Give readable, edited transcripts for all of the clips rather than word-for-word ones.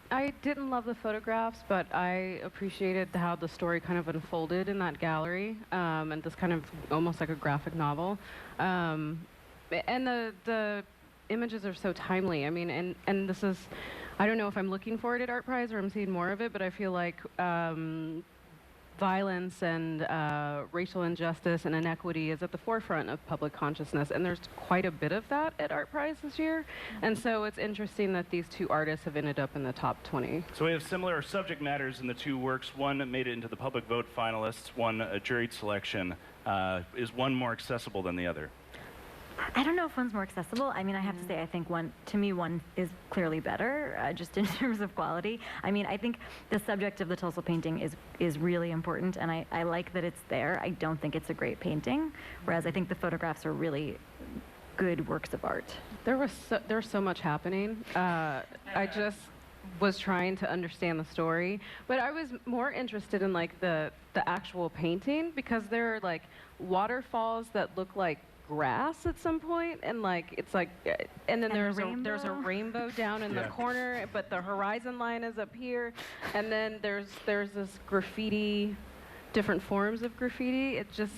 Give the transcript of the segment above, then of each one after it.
I didn't love the photographs, but I appreciated how the story kind of unfolded in that gallery, and this kind of almost like a graphic novel. And the images are so timely. I mean, and this is, I don't know if I'm looking for it at Art Prize or I'm seeing more of it, but I feel like violence and racial injustice and inequity is at the forefront of public consciousness, and there's quite a bit of that at Art Prize this year. And so it's interesting that these two artists have ended up in the top 20. So we have similar subject matters in the two works. One made it into the public vote finalists, one a juried selection. Is one more accessible than the other? I don't know if one's more accessible. I mean, I have to say, I think one is clearly better, just in terms of quality. I mean, I think the subject of the Tulsa painting is really important, and I like that it's there. I don't think it's a great painting, whereas I think the photographs are really good works of art. There's so much happening. I just was trying to understand the story, but I was more interested in like the actual painting, because there are like waterfalls that look like grass at some point, and like it's like, and then there's a rainbow down in the corner, but the horizon line is up here, and then there's this graffiti, different forms of graffiti. It just,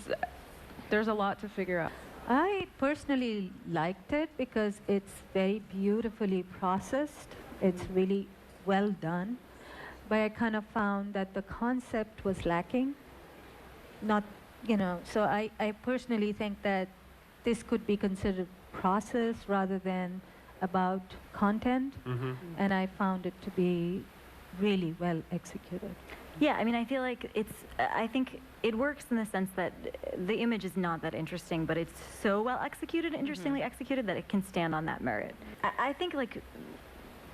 there's a lot to figure out. I personally liked it because it's very beautifully processed. It's really well done, but I kind of found that the concept was lacking. Not, you know, so I personally think that this could be considered process rather than about content, and I found it to be really well executed. Yeah, I mean, I feel like I think it works in the sense that the image is not that interesting, but it's so well executed, interestingly executed, that it can stand on that merit. I think, like,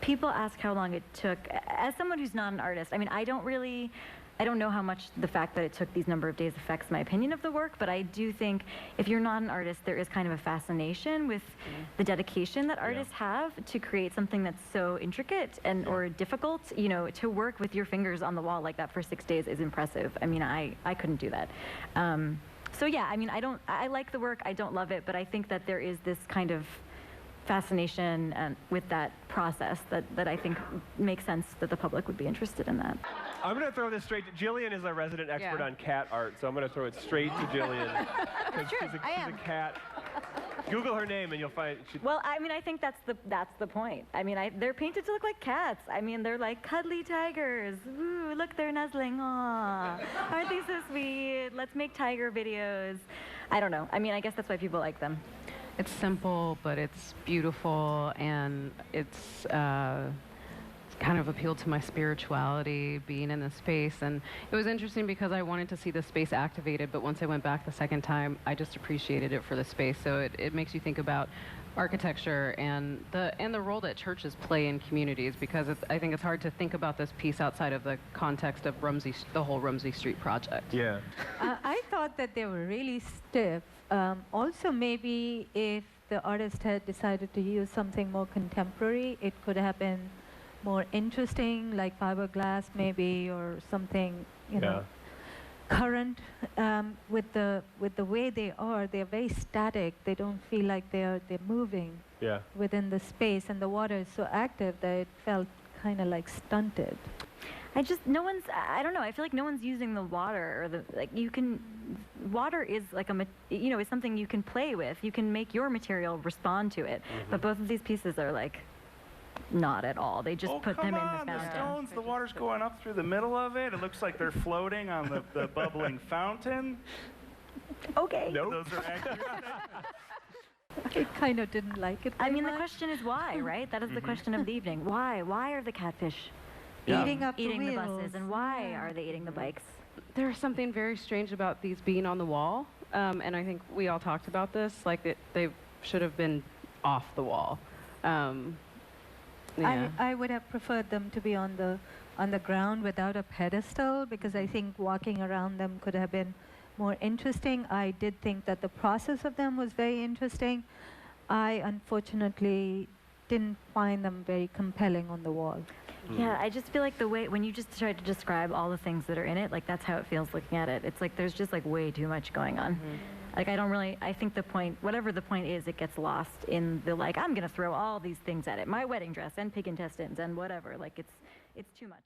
people ask how long it took. As someone who's not an artist, I mean, I don't know how much the fact that it took these number of days affects my opinion of the work, but I do think if you're not an artist, there is kind of a fascination with the dedication that artists have to create something that's so intricate and or difficult. You know, to work with your fingers on the wall like that for 6 days is impressive. I mean, I couldn't do that. So yeah, I mean, I like the work, I don't love it, but I think that there is this kind of fascination with that process that I think makes sense that the public would be interested in that. I'm going to throw this straight to Jillian is our resident expert on cat art, so I'm going to throw it straight to Jillian. She's a cat. Google her name and you'll find. Well, I mean, I think that's the point. I mean, they're painted to look like cats. I mean, they're like cuddly tigers. Ooh, look, they're nuzzling. Aw, aren't they so sweet? Let's make tiger videos. I don't know. I mean, I guess that's why people like them. It's simple, but it's beautiful, and it's kind of appealed to my spirituality, being in this space. And it was interesting because I wanted to see the space activated, but once I went back the second time, I just appreciated it for the space. So it makes you think about architecture and the role that churches play in communities, because I think it's hard to think about this piece outside of the context of the whole Rumsey Street project. Yeah. I thought that they were really stiff. Also, maybe if the artist had decided to use something more contemporary, it could have been more interesting, like fiberglass maybe, or something, you know, current. With the way they're very static. They don't feel like they're moving within the space, and the water is so active that it felt kind of like stunted. I don't know, I feel like no one's using the water, or water is like is something you can play with. You can make your material respond to it. But both of these pieces are like, not at all. They just put them in the fountain. The stones, the water's going up through the middle of it. It looks like they're floating on the bubbling fountain. Okay. Nope. Those are accurate. I kind of didn't like it. I mean, the question is why, right? That is the question of the evening. Why? Why are the catfish eating up eating the the wheels? buses, and why are they eating the bikes? There's something very strange about these being on the wall, and I think we all talked about this, like they should have been off the wall. I would have preferred them to be on the ground without a pedestal, because I think walking around them could have been more interesting. I did think that the process of them was very interesting. I unfortunately didn't find them very compelling on the wall. Yeah, I just feel like the way, when you just try to describe all the things that are in it, like that's how it feels looking at it. It's like there's just like way too much going on. Like, I think the point, whatever the point is, it gets lost in the, like, I'm going to throw all these things at it. My wedding dress and pig intestines and whatever. Like, it's too much.